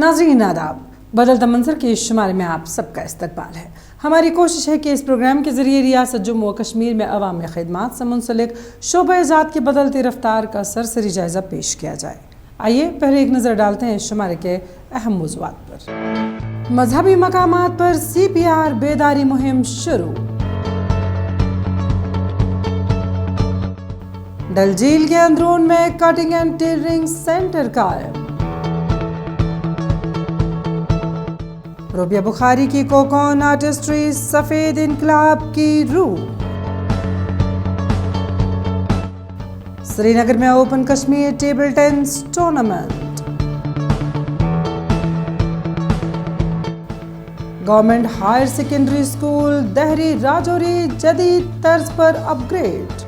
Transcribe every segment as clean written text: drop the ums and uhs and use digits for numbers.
नाज़रीन आदाब, बदलता मंजर के शुमारे में आप सबका इस्तकबाल है। हमारी कोशिश है कि इस प्रोग्राम के ज़रिए रियासत जम्मू व कश्मीर में अवामी खिदमात से मुंसलिक शोबे-ए-जात की बदलती रफ्तार का सरसरी जायज़ा पेश किया जाए। आइए पहले एक नज़र डालते हैं इस शुमारे के अहम मौज़ूआत पर। मजहबी मकामात पर CPR बेदारी मुहिम शुरू। डल झील के अंदरून में कटिंग एंड टेलरिंग सेंटर कायम। रूबिया बुखारी की कोकोन आर्टिस्ट्री सफेद इनकलाब की रूह। श्रीनगर में open Kashmir table tennis tournament. Government higher secondary school Dahri Rajouri जदीद तर्ज पर अपग्रेड।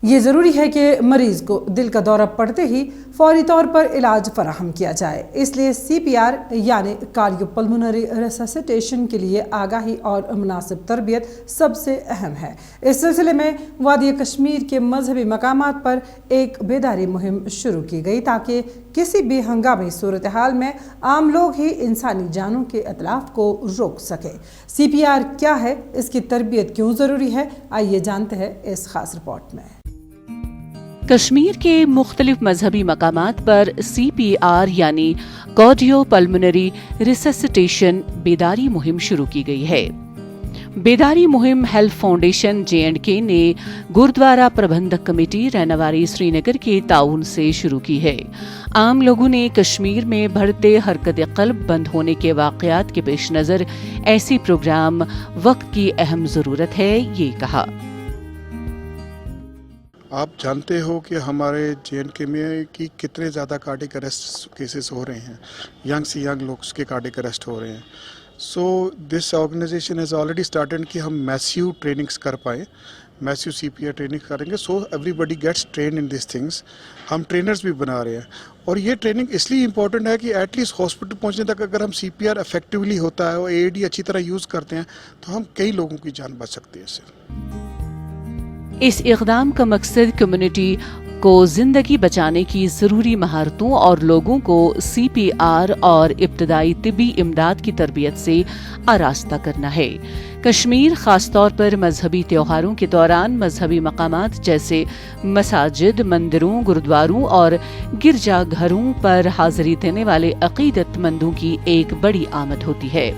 ये ज़रूरी है कि मरीज़ को दिल का दौरा पड़ते ही फौरी तौर पर इलाज फराहम किया जाए, इसलिए CPR यानी कार्डियोपल्मोनरी रिससिटेशन के लिए आगाही और मुनासिब तरबियत सबसे अहम है। इस सिलसिले में वादी कश्मीर के मजहबी मकामात पर एक बेदारी मुहिम शुरू की गई ताकि किसी भी हंगामी सूरत हाल में आम लोग ही इंसानी जानों के इतलाफ को रोक सके। CPR क्या है, इसकी तरबियत क्यों ज़रूरी है, आइए जानते हैं इस खास रिपोर्ट में। कश्मीर के मुख्तलिफ मजहबी मकामात पर CPR यानी कार्डियोपल्मोनरी रिससिटेशन बेदारी मुहिम शुरू की गई है। बेदारी मुहिम हेल्थ फाउंडेशन J&K ने गुरुद्वारा प्रबंधक कमेटी रहनवारी श्रीनगर के ताउन से शुरू की है। आम लोगों ने कश्मीर में बढ़ते हरकत क़ल्ब बंद होने के वाक़यात के पेश नज़र ऐसी प्रोग्राम वक्त की अहम ज़रूरत है, ये कहा। आप जानते हो कि हमारे J&K में कि कितने ज़्यादा कार्डिक अरेस्ट केसेस हो रहे हैं, यंग से यंग लोग उसके कार्डिक अरेस्ट हो रहे हैं। So this organisation has already started कि हम मैसिव ट्रेनिंग्स कर पाएँ, मैसिव CPR ट्रेनिंग करेंगे, so everybody gets train in this things. हम ट्रेनर्स भी बना रहे हैं और ये ट्रेनिंग इसलिए इम्पोर्टेंट है कि एटलीस्ट हॉस्पिटल पहुंचने तक अगर हम CPR इफेक्टिवली होता है और AED अच्छी तरह यूज़ करते हैं तो हम कई लोगों की जान बच सकती है इससे। इस इक़दाम का मकसद कम्युनिटी को जिंदगी बचाने की ज़रूरी महारतों और लोगों को CPR और इब्तदाई तिब्बी इमदाद की तरबियत से आरास्ता करना है। कश्मीर खास तौर पर मजहबी त्योहारों के दौरान मजहबी मकामात जैसे मसाजिद, मंदिरों, गुरुद्वारों और गिरजा घरों पर हाजिरी देने वाले अकीदतमंदों की एक बड़ी आमद होती है।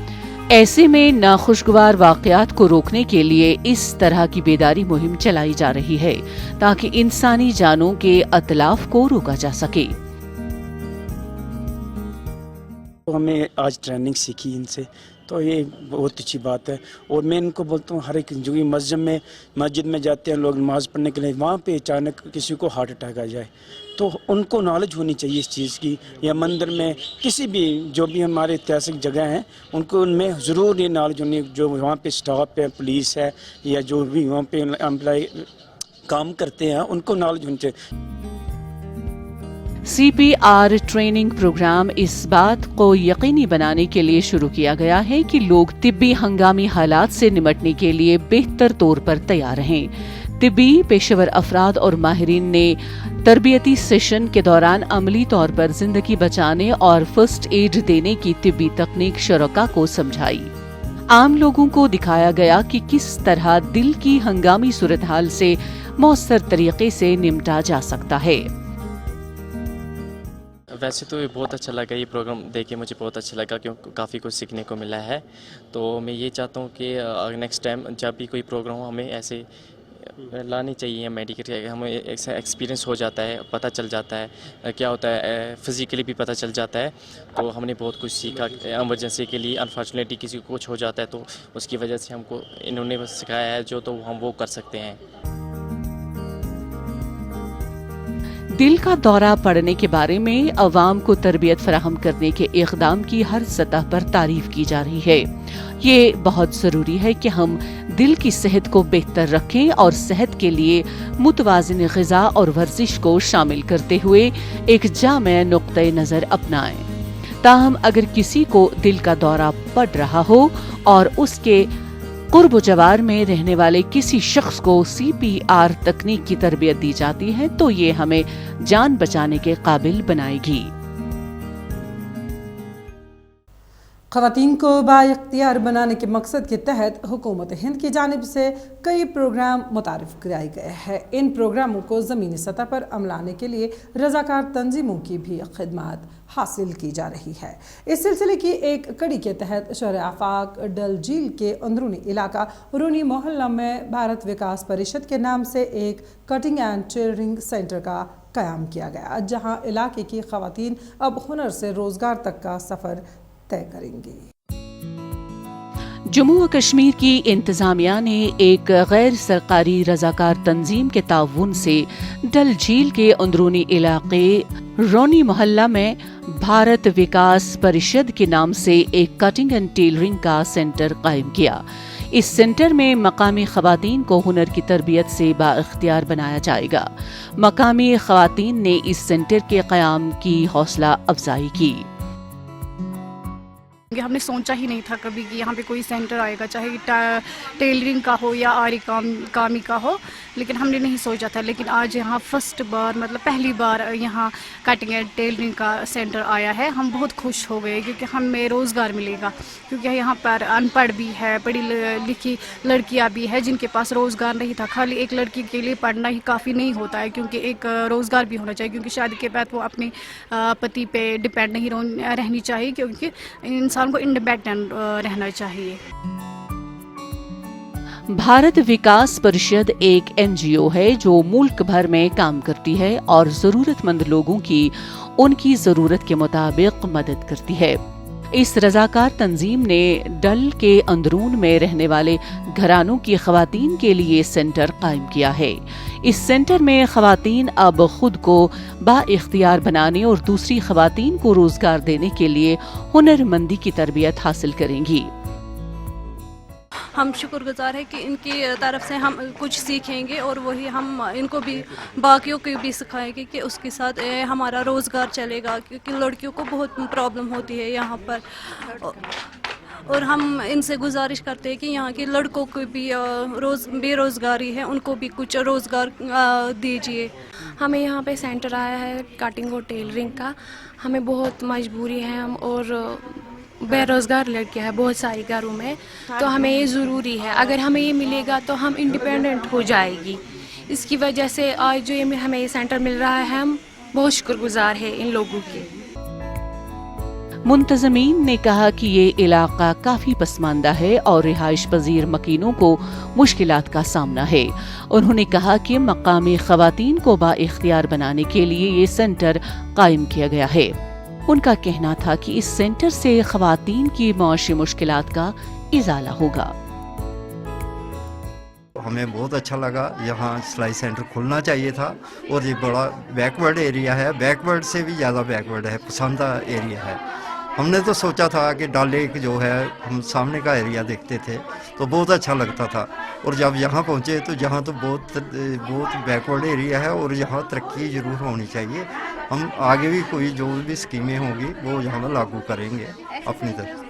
ऐसे में नाखुशगवार वाक़यात को रोकने के लिए इस तरह की बेदारी मुहिम चलाई जा रही है ताकि इंसानी जानों के अतलाफ को रोका जा सके। तो हमें आज ट्रेनिंग सीखी इनसे, तो ये बहुत अच्छी बात है। और मैं इनको बोलता हूँ हर एक जो भी मस्जिद में जाते हैं लोग नमाज़ पढ़ने के लिए, वहाँ पे अचानक किसी को हार्ट अटैक आ जाए तो उनको नॉलेज होनी चाहिए इस चीज़ की, या मंदिर में किसी भी जो भी हमारे ऐतिहासिक जगह हैं उनको उनमें ज़रूर ये नॉलेज होनी, जो वहाँ पे स्टाफ है, पुलिस है या जो भी वहाँ पे एम्प्लॉय काम करते हैं उनको नॉलेज होनी चाहिए। CPR ट्रेनिंग प्रोग्राम इस बात को यकीनी बनाने के लिए शुरू किया गया है कि लोग तिब्बी हंगामी हालात से निपटने के लिए बेहतर तौर पर तैयार रहें। तिब्बी पेशेवर अफराद और माहिरीन ने तरबियती सेशन के दौरान अमली तौर पर जिंदगी बचाने और फर्स्ट एड देने की तिब्बी तकनीक शरका को समझाई। आम लोगों को दिखाया गया कि किस तरह दिल की हंगामी सूरत हाल से मौसर तरीके से निपटा जा सकता है। वैसे तो ये बहुत अच्छा लगा, ये प्रोग्राम देख के मुझे बहुत अच्छा लगा क्योंकि काफ़ी कुछ सीखने को मिला है। तो मैं ये चाहता हूँ कि नेक्स्ट टाइम जब भी कोई प्रोग्राम हो हमें ऐसे लानी चाहिए, मेडिकल हमें एक्सपीरियंस हो जाता है, पता चल जाता है क्या होता है, फिज़िकली भी पता चल जाता है। तो हमने बहुत कुछ सीखा। एमरजेंसी के लिए अनफॉर्चुनेटली किसी को कुछ हो जाता है तो उसकी वजह से हमको इन्होंने सिखाया है जो, तो हम वो कर सकते हैं। दिल का दौरा पड़ने के बारे में अवाम को तरबियत फराहम करने के इक़दाम की हर सतह पर तारीफ की जा रही है। ये बहुत ज़रूरी है कि हम दिल की सेहत को बेहतर रखें और सेहत के लिए मुतवाज़िन ग़िज़ा और वर्जिश को शामिल करते हुए एक जामे नुक्ते नज़र अपनाएं। ताहम अगर किसी को दिल का दौरा पड़ रहा हो और उसके कुर्ब जवार में रहने वाले किसी शख्स को CPR तकनीक की तरबियत दी जाती है तो ये हमें जान बचाने के काबिल बनाएगी। ख़वातीन को बाइख्तियार बनाने के मकसद के तहत हुकूमत हिंद की जानिब से कई प्रोग्राम मुतारिफ कराए गए हैं। इन प्रोग्रामों को ज़मीनी सतह पर अमलाने के लिए रज़ाकार तंजीमों की भी खिदमत हासिल की जा रही है। इस सिलसिले की एक कड़ी के तहत शहर आफाक डल झील के अंदरूनी इलाका रूनी मोहल्ला में भारत विकास परिषद के नाम से एक कटिंग एंड टेलरिंग सेंटर का क़याम किया गया, जहां इलाके की ख़वातीन अब हुनर से रोज़गार तक का सफ़र तय करेंगी। जम्मू व कश्मीर की इंतजामिया ने एक गैर सरकारी रजाकार तंजीम के ताउन से डल झील के अंदरूनी इलाके रोनी मोहल्ला में भारत विकास परिषद के नाम से एक कटिंग एंड टेलरिंग का सेंटर कायम किया। इस सेंटर में मकामी ख़वातीन को हुनर की तरबियत से बाइख्तियार बनाया जाएगा। मकामी ख़वातीन ने इस सेंटर के क़याम की हौसला अफजाई की। हमने सोचा ही नहीं था कभी कि यहाँ पे कोई सेंटर आएगा, चाहे टेलरिंग का हो या आरी कामी का हो, लेकिन हमने नहीं सोचा था। लेकिन आज यहाँ फर्स्ट बार मतलब पहली बार यहाँ कटिंग एंड टेलरिंग का सेंटर आया है। हम बहुत खुश हो गए क्योंकि हमें रोज़गार मिलेगा, क्योंकि यहाँ पर अनपढ़ भी है, पढ़ी लिखी लड़कियाँ भी है जिनके पास रोज़गार नहीं था। खाली एक लड़की के लिए पढ़ना ही काफ़ी नहीं होता है, क्योंकि एक रोज़गार भी होना चाहिए, क्योंकि शादी के बाद वो अपने पति पे डिपेंड नहीं रहनी चाहिए, क्योंकि इंसान को इंडिपेंडेंट रहना चाहिए। भारत विकास परिषद एक एनजीओ है जो मुल्क भर में काम करती है और जरूरतमंद लोगों की उनकी जरूरत के मुताबिक मदद करती है। इस रजाकार तंजीम ने डल के अंदरून में रहने वाले घरानों की ख़वातीन के लिए सेंटर कायम किया है। इस सेंटर में ख़वातीन अब खुद को बाइख्तियार बनाने और दूसरी ख़वातीन को रोज़गार देने के लिए हुनरमंदी की तरबियत हासिल करेंगी। हम शुक्रगुजार हैं कि इनकी तरफ से हम कुछ सीखेंगे और वही हम इनको भी बाकियों को भी सिखाएंगे कि उसके साथ हमारा रोज़गार चलेगा, क्योंकि लड़कियों को बहुत प्रॉब्लम होती है यहाँ पर। और हम इनसे गुजारिश करते हैं कि यहाँ के लड़कों को भी बेरोज़गारी है, उनको भी कुछ रोज़गार दीजिए। हमें यहाँ पे सेंटर आया है कटिंग और टेलरिंग का। हमें बहुत मजबूरी है, हम और बेरोज़गार लड़कियां हैं बहुत सारी घरों में, तो हमें ये ज़रूरी है। अगर हमें ये मिलेगा तो हम इंडिपेंडेंट हो जाएगी। इसकी वजह से आज जो ये हमें ये सेंटर मिल रहा है, हम बहुत शुक्रगुजार हैं इन लोगों के। मुंतज़मीन ने कहा कि ये इलाका काफी पसमानदा है और रिहाइश पजीर मकीनों को मुश्किलात का सामना है। उन्होंने कहा कि मकामी ख़वातीन को बाइख्तियार बनाने के लिए ये सेंटर कायम किया गया है। उनका कहना था कि इस सेंटर से ख़वातीन की माशी मुश्किलात का इज़ाला होगा। हमें बहुत अच्छा लगा, यहाँ सिलाई सेंटर खुलना चाहिए था। और ये बड़ा बैकवर्ड एरिया है, बैकवर्ड से भी ज़्यादा बैकवर्ड है, पसंदा एरिया है। हमने तो सोचा था कि डल लेक जो है, हम सामने का एरिया देखते थे तो बहुत अच्छा लगता था, और जब यहाँ पहुँचे तो यहाँ तो बहुत बैकवर्ड एरिया है और यहाँ तरक्की ज़रूर होनी चाहिए। हम आगे भी कोई जो भी स्कीमें होंगी वो यहाँ लागू करेंगे अपनी तरफ।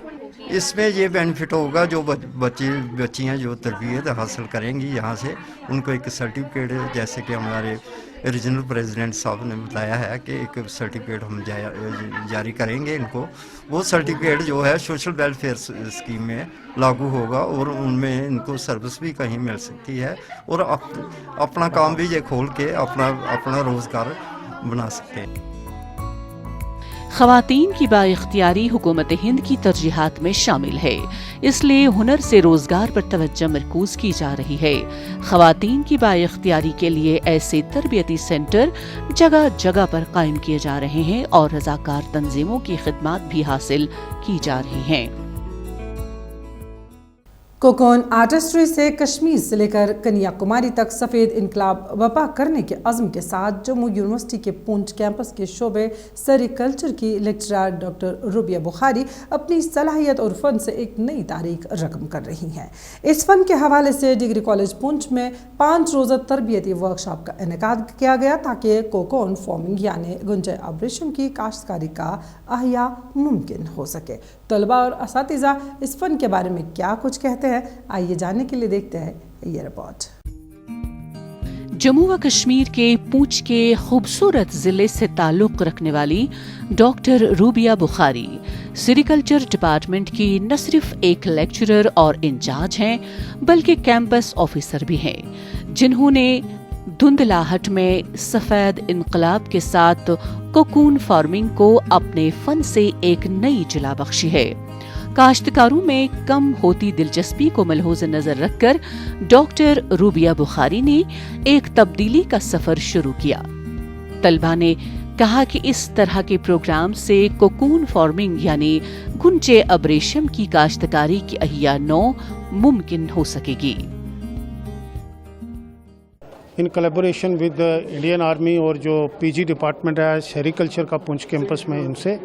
इसमें ये बेनिफिट होगा, जो बच्चियाँ जो तरबियत हासिल करेंगी यहाँ से, उनको एक सर्टिफिकेट, जैसे कि हमारे रीजनल प्रेसिडेंट साहब ने बताया है कि एक सर्टिफिकेट हम जारी करेंगे इनको। वो सर्टिफिकेट जो है सोशल वेलफेयर स्कीम में लागू होगा और उनमें इनको सर्विस भी कहीं मिल सकती है, और अपना काम भी ये खोल के अपना रोज़गार बना सकते हैं। ख़वातीन की बाइख्तियारी हुकूमत हिंद की तरजीहात में शामिल है, इसलिए हुनर से रोज़गार पर तवज्जो मरकूज़ की जा रही है। ख़वातीन की बाइख्तियारी के लिए ऐसे तरबियती सेंटर जगह जगह पर कायम किए जा रहे हैं और रज़ाकार तंजीमों की खिदमत भी हासिल की जा रही हैं। कोकोन आर्टिस्ट्री से कश्मीर से लेकर कन्याकुमारी तक सफ़ेद इनकलाब बर्पा करने के अज़्म के साथ जम्मू यूनिवर्सिटी के पूंछ कैंपस के शोबे सेरिकल्चर की लेक्चरर डॉक्टर रुबिया बुखारी अपनी सलाहियत और फ़न से एक नई तारीख रकम कर रही हैं। इस फ़न के हवाले से डिग्री कॉलेज पूंछ में 5 रोज़ा तरबियती वर्कशॉप का इनेकाद किया गया, ताकि कोकोन फार्मिंग यानी गुंजे आब्रेशम की काश्तकारी का अहया मुमकिन हो सके। तलबा और असातिज़ा इस फ़न के बारे में क्या कुछ कहते हैं, आइए जानने के लिए देखते हैं ये रिपोर्ट। जम्मू व कश्मीर के पूंछ के खूबसूरत जिले से ताल्लुक रखने वाली doctor rubia Bukhari sericulture department की न सिर्फ एक लेक्चरर और इंचार्ज हैं बल्कि कैंपस ऑफिसर भी हैं, जिन्होंने धुंधलाहट में सफेद इनकलाब के साथ कोकून फार्मिंग को अपने फन से एक नई जिला बख्शी है। काश्तकारों में कम होती दिलचस्पी को मलहूज़ नजर रखकर डॉक्टर रूबिया बुखारी ने एक तब्दीली का सफर शुरू किया। तलबा ने कहा कि इस तरह के प्रोग्राम से कोकून फार्मिंग यानी गुंचे अब रेशम की काश्तकारी की अहिया नौ मुमकिन हो सकेगी। In collaboration with Indian army और जो पीजी डिपार्टमेंट है सेरिकल्चर का पुंछ कैंपस में इनसे,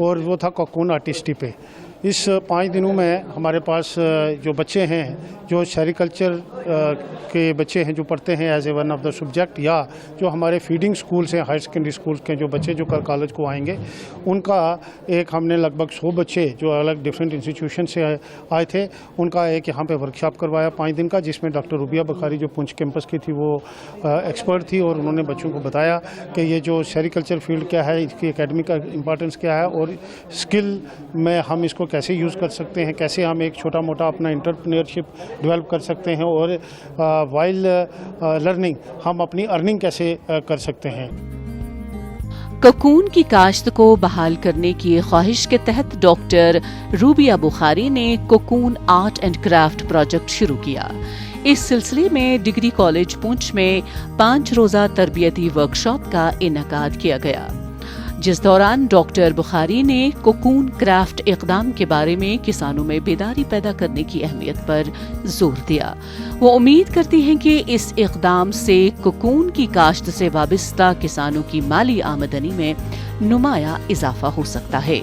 और वो था कोकून आर्टिस्ट्री पे। इस 5 दिनों में हमारे पास जो बच्चे हैं जो सेरिकल्चर के बच्चे हैं जो पढ़ते हैं as a one of the subject, या जो हमारे फीडिंग स्कूल्स हैं हायर सेकेंडरी स्कूल्स के जो बच्चे जो कॉलेज को आएंगे, उनका एक हमने लगभग 100 बच्चे जो अलग डिफरेंट इंस्टीट्यूशन से आए थे, उनका एक यहाँ पे वर्कशॉप करवाया 5 दिन का, जिसमें डॉक्टर रूबिया बुखारी जो पुंछ कैंपस की थी वो एक्सपर्ट थी, और उन्होंने बच्चों को बताया कि ये जो सेरिकल्चर फील्ड क्या है, इसकी एकेडमी का इंपॉर्टेंस क्या है, और स्किल में हम इसको कैसे यूज़ कर सकते हैं, कैसे हम एक छोटा मोटा अपना एंटरप्रेन्योरशिप डेवलप कर सकते हैं, और वाइल लर्निंग हम अपनी अर्निंग कैसे कर सकते हैं। कोकून की काश्त को बहाल करने की ख्वाहिश के तहत डॉक्टर रूबिया बुखारी ने cocoon art and craft project शुरू किया। इस सिलसिले में डिग्री कॉलेज पुंछ में 5 रोज़ा तरबियती वर्कशॉप का इनेकाद किया गया, जिस दौरान डॉक्टर बुखारी ने कोकून क्राफ्ट इक़दाम के बारे में किसानों में बेदारी पैदा करने की अहमियत पर जोर दिया। वो उम्मीद करती हैं कि इस इक़दाम से कोकून की काश्त से वाबस्ता किसानों की माली आमदनी में नुमाया इजाफा हो सकता है।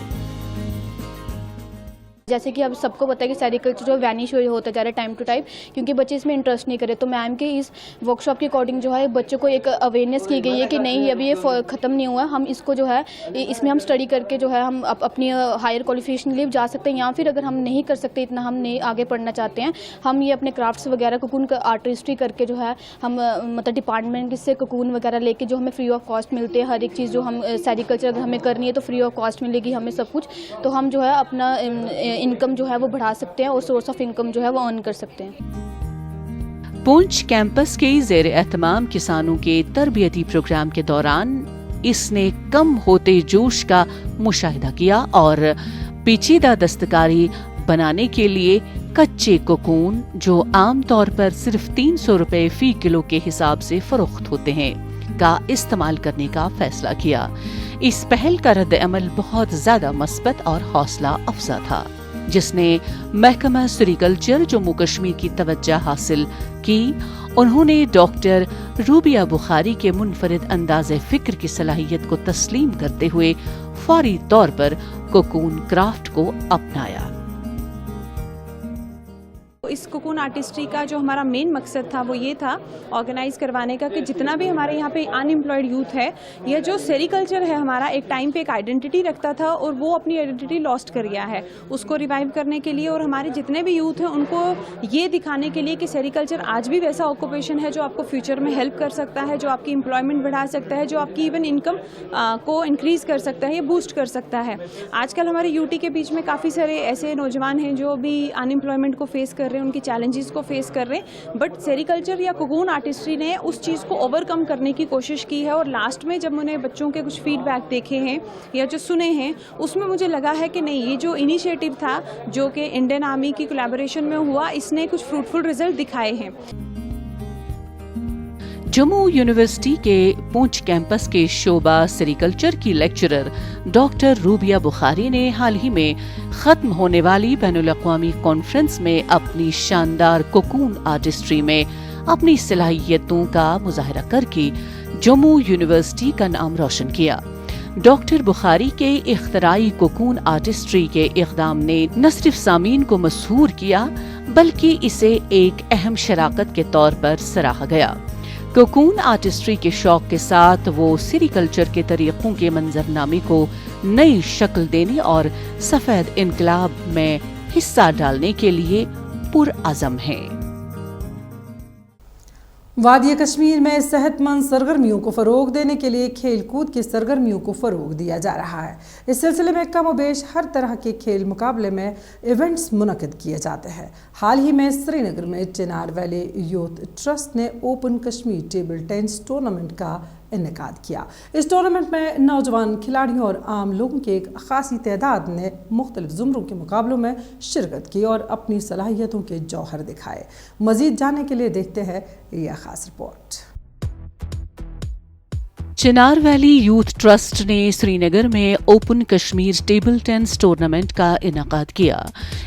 जैसे कि अब सबको पता है कि सेरिकल्चर जो वैनिश होता जा रहा है टाइम टू टाइम, क्योंकि बच्चे इसमें इंटरेस्ट नहीं करे। तो मैम के इस वर्कशॉप के अकॉर्डिंग जो है बच्चों को एक अवेयरनेस की गई है कि नहीं अभी ये ख़त्म नहीं हुआ, हम इसको जो है इसमें हम स्टडी करके जो है हम अपनी हायर क्वालिफिकेशन के लिए जा सकते हैं, या फिर अगर हम नहीं कर सकते इतना, हम नहीं आगे पढ़ना चाहते हैं, हम ये अपने क्राफ्ट्स वगैरह कोकून का आर्टिस्ट्री करके जो है हम मतलब डिपार्टमेंट से कोकून वगैरह लेके जो हमें फ्री ऑफ कॉस्ट मिलते हैं, हर एक चीज़ जो हम सेरिकल्चर अगर हमें करनी है तो फ्री ऑफ कॉस्ट मिलेगी हमें सब कुछ, तो हम जो है अपना इनकम जो है वो बढ़ा सकते हैं और सोर्स ऑफ इनकम जो है वो अर्न कर सकते हैं। पुंछ कैंपस के ज़ेर एहतमाम किसानों के तरबियती प्रोग्राम के दौरान इसने कम होते जोश का मुशाहिदा किया और पेचीदा दस्तकारी बनाने के लिए कच्चे कोकून जो आम तौर पर सिर्फ 300 रुपए फी किलो के हिसाब से फरोख्त होते हैं का इस्तेमाल करने का फैसला किया। इस पहल का रद्द अमल बहुत ज्यादा मस्बत और हौसला अफजा था, जिसने महकमा सेरिकल्चर जम्मू कश्मीर की तवज्जो हासिल की। उन्होंने डॉक्टर रूबिया बुखारी के मुनफरिद अंदाज़े फिक्र की सलाहियत को तस्लीम करते हुए फौरी तौर पर कोकून क्राफ्ट को अपनाया। इस कोकून आर्टिस्ट्री का जो हमारा मेन मकसद था वो ये था ऑर्गेनाइज करवाने का कि जितना भी हमारे यहाँ पे अनएम्प्लॉयड यूथ है, यह जो सेरिकल्चर है हमारा एक टाइम पे एक आइडेंटिटी रखता था और वो अपनी आइडेंटिटी लॉस्ट कर गया है, उसको रिवाइव करने के लिए और हमारे जितने भी यूथ हैं उनको ये दिखाने के लिए कि सेरिकल्चर आज भी वैसा ऑक्यूपेशन है जो आपको फ्यूचर में हेल्प कर सकता है, जो आपकी एम्प्लॉयमेंट बढ़ा सकता है, जो आपकी इवन इनकम को इंक्रीज़ कर सकता है या बूस्ट कर सकता है। आजकल हमारे यूटी के बीच में काफ़ी सारे ऐसे नौजवान हैं जो भी अनएम्प्लॉयमेंट को फेस कर रहे हैं, उनकी चैलेंजेस को फेस कर रहे हैं, बट सेरिकल्चर या कोकून आर्टिस्ट्री ने उस चीज़ को ओवरकम करने की कोशिश की है। और लास्ट में जब मैंने बच्चों के कुछ फीडबैक देखे हैं या जो सुने हैं, उसमें मुझे लगा है कि नहीं, ये जो इनिशिएटिव था जो कि इंडियन आर्मी की कोलैबोरेशन में हुआ, इसने कुछ फ्रूटफुल रिजल्ट दिखाए हैं। जम्मू यूनिवर्सिटी के पुंछ कैंपस के शोबा सेरिकल्चर की लेक्चरर डॉक्टर रूबिया बुखारी ने हाल ही में खत्म होने वाली बैनुल-अक़वामी कॉन्फ्रेंस में अपनी शानदार कोकून आर्टिस्ट्री में अपनी सलाहियतों का मुजाहरा करके जम्मू यूनिवर्सिटी का नाम रोशन किया। डॉक्टर बुखारी के इख्तराई कोकून आर्टिस्ट्री के इक़दाम ने न सिर्फ सामीन को मशहूर किया बल्कि इसे एक अहम शराकत के तौर पर सराहा गया। कोकून आर्टिस्ट्री के शौक के साथ वो सेरिकल्चर के तरीकों के मंजरनामे को नई शक्ल देने और सफेद इनकलाब में हिस्सा डालने के लिए पुरअज़म हैं। वादिया कश्मीर में सेहतमंद सरगर्मियों को फ़रोग देने के लिए खेल कूद की सरगर्मियों को फ़रोग दिया जा रहा है। इस सिलसिले में कम व बेश हर तरह के खेल मुकाबले में इवेंट्स मुनक़िद किए जाते हैं। हाल ही में श्रीनगर में चिनार वैली यूथ ट्रस्ट ने open Kashmir table tennis tournament का इनेकाद किया। इस टूर्नामेंट में नौजवान खिलाड़ियों और आम लोगों की एक खासी तादाद ने मुख्तलिफ ज़ुमरों के मुकाबलों में शिरकत की और अपनी सलाहियतों के जौहर दिखाए। मज़ीद जानने के लिए देखते हैं यह खास रिपोर्ट। चिनार वैली यूथ ट्रस्ट ने श्रीनगर में open Kashmir table tennis tournament का इनेकाद किया।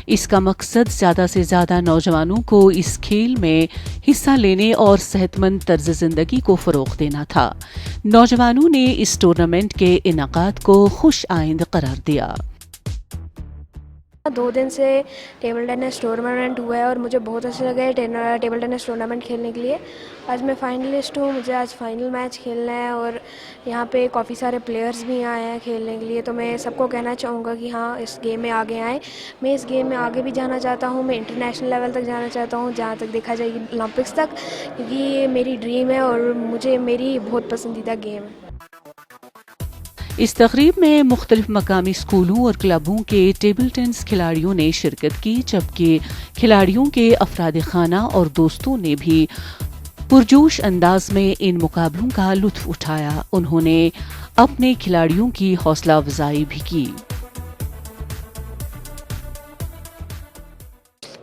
इसका मकसद ज़्यादा से ज़्यादा नौजवानों को इस खेल में हिस्सा लेने और सेहतमंद तर्ज ज़िंदगी को फ़रोग़ देना था। नौजवानों ने इस टूर्नामेंट के इनेकाद को खुश आइंद करार दिया। 2 दिन से टेबल टेनिस टूर्नामेंट हुआ है और मुझे बहुत अच्छा लगा है टेबल टेनिस टूर्नामेंट खेलने के लिए। आज मैं फाइनलिस्ट हूँ, मुझे आज फाइनल मैच खेलना है और यहाँ पे काफ़ी सारे प्लेयर्स भी आए हैं खेलने के लिए। तो मैं सबको कहना चाहूँगा कि हाँ, इस गेम में आगे आएँ। मैं इस गेम में आगे भी जाना चाहता हूँ, मैं इंटरनेशनल लेवल तक जाना चाहता हूँ, जहाँ तक देखा जाएगी ओलंपिक्स तक, क्योंकि ये मेरी ड्रीम है और मुझे मेरी बहुत पसंदीदा गेम है। इस तकरीब में मुख्तलिफ मकामी स्कूलों और क्लबों के टेबल टेनिस खिलाड़ियों ने शिरकत की, जबकि खिलाड़ियों के अफराद खाना और दोस्तों ने भी पुरजोश अंदाज में इन मुकाबलों का लुत्फ उठाया। उन्होंने अपने खिलाड़ियों की हौसला अफजाई भी की।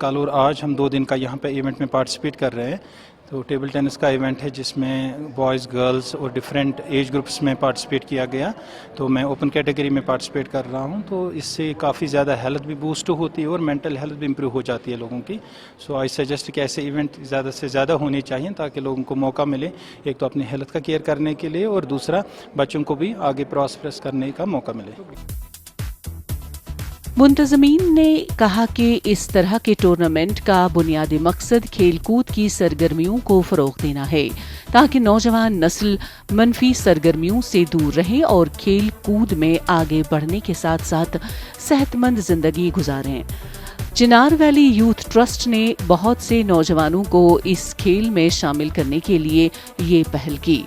कल और आज हम 2 दिन का यहाँ पे इवेंट में पार्टिसिपेट कर रहे हैं। तो टेबल टेनिस का इवेंट है जिसमें बॉयज़, गर्ल्स और डिफरेंट एज ग्रुप्स में पार्टिसिपेट किया गया। तो मैं ओपन कैटेगरी में पार्टिसिपेट कर रहा हूँ। तो इससे काफ़ी ज़्यादा हेल्थ भी बूस्ट होती है और मेंटल हेल्थ भी इम्प्रूव हो जाती है लोगों की। सो आई सजेस्ट कि ऐसे इवेंट ज़्यादा से ज़्यादा होने चाहिए ताकि लोगों को मौका मिले, एक तो अपनी हेल्थ का केयर करने के लिए और दूसरा बच्चों को भी आगे प्रॉस्पेरस करने का मौका मिले। मुंतज़मीन ने कहा कि इस तरह के टूर्नामेंट का बुनियादी मकसद खेल कूद की सरगर्मियों को फ़रोग़ देना है ताकि नौजवान नस्ल मनफी सरगर्मियों से दूर रहे और खेल कूद में आगे बढ़ने के साथ साथ सेहतमंद ज़िंदगी गुजारें। चिनार वैली यूथ ट्रस्ट ने बहुत से नौजवानों को इस खेल में शामिल करने के लिए ये पहल की।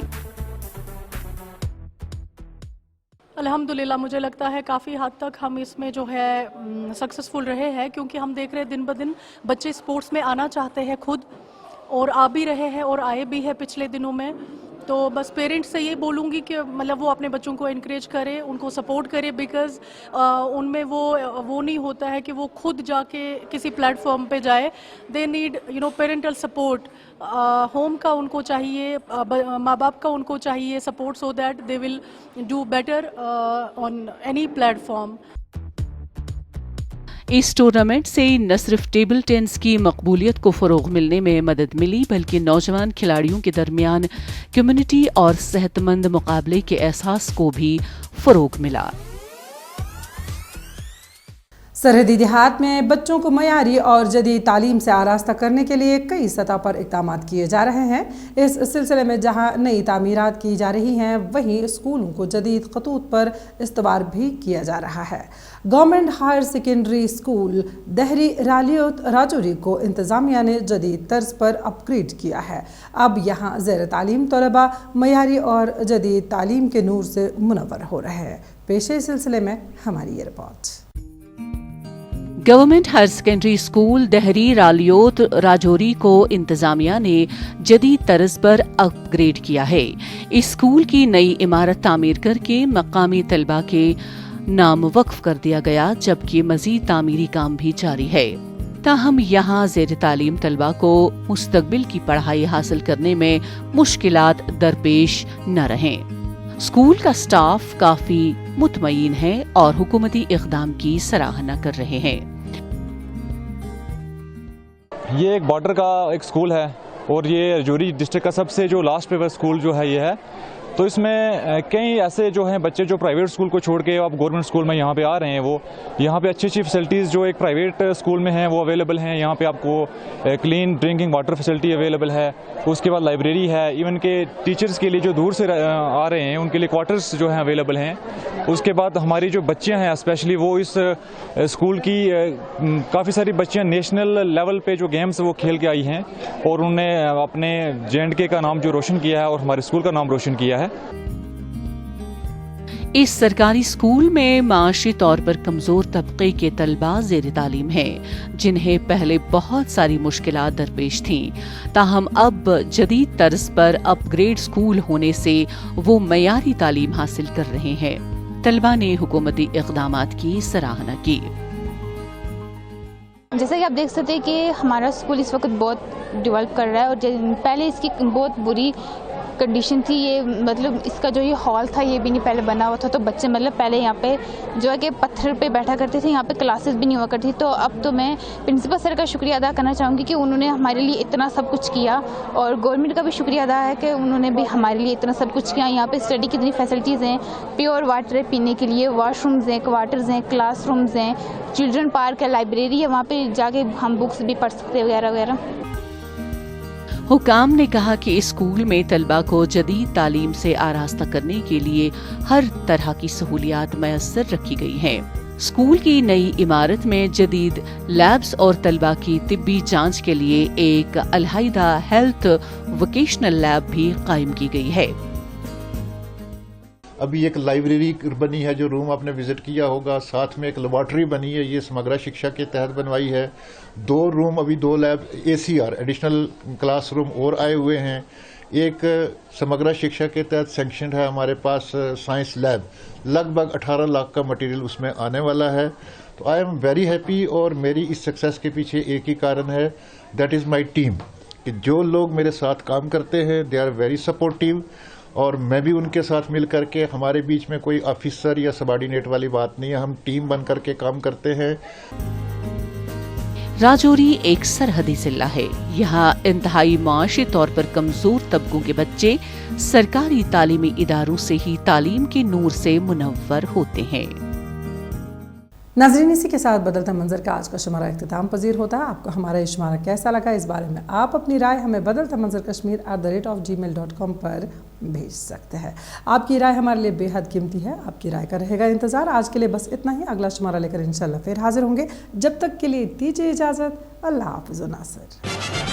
अल्हम्दुलिल्लाह मुझे लगता है काफ़ी हद तक हम इसमें जो है सक्सेसफुल रहे हैं, क्योंकि हम देख रहे हैं दिन ब दिन बच्चे स्पोर्ट्स में आना चाहते हैं खुद, और आ भी रहे हैं और आए भी हैं पिछले दिनों में। तो बस पेरेंट्स से ये बोलूँगी कि मतलब वो अपने बच्चों को इनकरेज करें, उनको सपोर्ट करें, बिकॉज़ उनमें वो नहीं होता है कि वो खुद जाके किसी प्लेटफॉर्म पे जाए। They need parental support. Home का उनको चाहिए, माँ बाप का उनको चाहिए support, so that they will do better on any platform. इस टूर्नामेंट से न सिर्फ टेबल टेनिस की मकबूलियत को फ़रोग़ मिलने में मदद मिली, बल्कि नौजवान खिलाड़ियों के दरमियान कम्युनिटी और सेहतमंद मुकाबले के एहसास को भी फ़रोग़ मिला। सरहदी देहात में बच्चों को मयारी और जदीद तालीम से आरास्ता करने के लिए कई सतह पर इक़दाम किए जा रहे हैं। इस सिलसिले में जहां नई तामीरात की जा रही हैं, वहीं स्कूलों को जदीद खतूत पर इस्तवार भी किया जा रहा है। Government higher secondary school Dahri Ralyot Rajouri को इंतज़ामिया ने जदीद तर्ज पर अपग्रेड किया है। अब यहाँ ज़ेर तालीम तलबा मयारी और जदीद तालीम के नूर से मुनव्वर हो रहे हैं। पेशे सिलसिले में हमारी ये report. Government higher secondary school Dahri Ralyot Rajouri को इंतजामिया ने जदीद तर्ज पर अपग्रेड किया है। इस स्कूल की नई इमारत तामीर करके मकामी तलबा के नाम वक्फ कर दिया गया, जबकि मजीद तामीरी काम भी जारी है। ताहम यहाँ ज़ेर तालीम तलबा को मुस्तकबिल की पढ़ाई हासिल करने में मुश्किलात दरपेश न रहें। स्कूल का स्टाफ काफी मुतमईन है और हुकूमती इक़दाम की सराहना कर रहे हैं। ये एक बॉर्डर का एक स्कूल है और ये राजौरी डिस्ट्रिक्ट का सबसे जो लास्ट पेपर स्कूल जो है ये है। तो इसमें कई ऐसे जो हैं बच्चे जो प्राइवेट स्कूल को छोड़ के अब गवर्नमेंट स्कूल में यहाँ पे आ रहे हैं। वो यहाँ पे अच्छी अच्छी फैसिलिटीज़ जो एक प्राइवेट स्कूल में हैं वो अवेलेबल हैं। यहाँ पे आपको clean drinking water facility available है, उसके बाद लाइब्रेरी है। इवन के टीचर्स के लिए जो दूर से आ रहे हैं उनके लिए क्वार्टर्स जो हैं अवेलेबल हैं। اس کے بعد ہماری جو بچیاں ہیں اسپیشلی وہ اس اسکول کی کافی ساری بچیاں نیشنل لیول پہ جو گیمز وہ کھیل کے آئی ہیں اور انہوں نے اپنے JNK کا نام جو روشن کیا ہے اور ہمارے اسکول کا نام روشن کیا ہے. اس سرکاری اسکول میں معاشی طور پر کمزور طبقے کے طلباء زیر تعلیم ہیں جنہیں پہلے بہت ساری مشکلات درپیش تھیں، تاہم اب جدید طرز پر اپ گریڈ اسکول ہونے سے وہ معیاری تعلیم حاصل کر رہے ہیں. طلباء نے حکومتی اقدامات کی سراہنا کی. جیسا کہ آپ دیکھ سکتے ہیں کہ ہمارا اسکول اس وقت بہت ڈیولپ کر رہا ہے اور پہلے اس کی بہت بری کنڈیشن تھی. یہ مطلب اس کا جو یہ ہال تھا یہ بھی نہیں پہلے بنا ہوا تھا، تو بچے مطلب پہلے یہاں پہ جو ہے کہ پتھر پہ بیٹھا کرتے تھے، یہاں پہ کلاسز بھی نہیں ہوا کرتی. تو اب تو میں پرنسپل سر کا شکریہ ادا کرنا چاہوں گی کہ انہوں نے ہمارے لیے اتنا سب کچھ کیا، اور گورنمنٹ کا بھی شکریہ ادا ہے کہ انہوں نے بھی ہمارے لیے اتنا سب کچھ کیا. یہاں پہ اسٹڈی کی اتنی فیسلٹیز ہیں، پیور واٹر ہے پینے کے لیے، واش رومز ہیں، کوارٹرز ہیں، کلاس رومز ہیں، چلڈرن پارک ہے، لائبریری ہے، وہاں پہ جا کے ہم بکس بھی پڑھ سکتے ہیں وغیرہ وغیرہ. حکام نے کہا کہ اسکول میں طلباء کو جدید تعلیم سے آراستہ کرنے کے لیے ہر طرح کی سہولیات میسر رکھی گئی ہیں. اسکول کی نئی عمارت میں جدید لیبز اور طلباء کی طبی جانچ کے لیے ایک علیحدہ ہیلتھ ووکیشنل لیب بھی قائم کی گئی ہے. ابھی ایک لائبریری بنی ہے جو روم آپ نے وزٹ کیا ہوگا، ساتھ میں ایک لیبارٹری بنی ہے، یہ سمگرا شکشا کے تحت بنوائی ہے. 2 روم ابھی 2 lab ACR additional class room اور آئے ہوئے ہیں. ایک سمگرا شکشا کے تحت سینکشنڈ ہے ہمارے پاس سائنس لیب، لگ بھگ 18 لاکھ کا مٹیریل اس میں آنے والا ہے. تو آئی ایم ویری ہیپی، اور میری اس سکسیس کے پیچھے ایک ہی کارن ہے، دیٹ از مائی ٹیم. کہ جو لوگ میرے ساتھ کام کرتے ہیں دے آر ویری سپورٹیو، اور میں بھی ان کے ساتھ مل کر کے، ہمارے بیچ میں کوئی آفیسر یا سبارڈینیٹ والی بات نہیں ہے، ہم ٹیم بن کر کے کام کرتے ہیں. راجوری ایک سرحدی ضلع ہے. یہاں انتہائی معاشی طور پر کمزور طبقوں کے بچے سرکاری تعلیمی اداروں سے ہی تعلیم کے نور سے منور ہوتے ہیں. ناظرین، اسی کے ساتھ بدلتا منظر کا آج کا شمارہ اختتام پذیر ہوتا ہے. آپ کو ہمارا یہ شمارہ کیسا لگا، اس بارے میں آپ اپنی رائے ہمیں بدلتا منظر kashmir@gmail.com پر بھیج سکتے ہیں. آپ کی رائے ہمارے لیے بے حد قیمتی ہے. آپ کی رائے کا رہے گا انتظار. آج کے لیے بس اتنا ہی. اگلا شمارہ لے کر انشاءاللہ پھر حاضر ہوں گے. جب تک کے لیے دیجیے اجازت. اللہ حافظ و ناصر.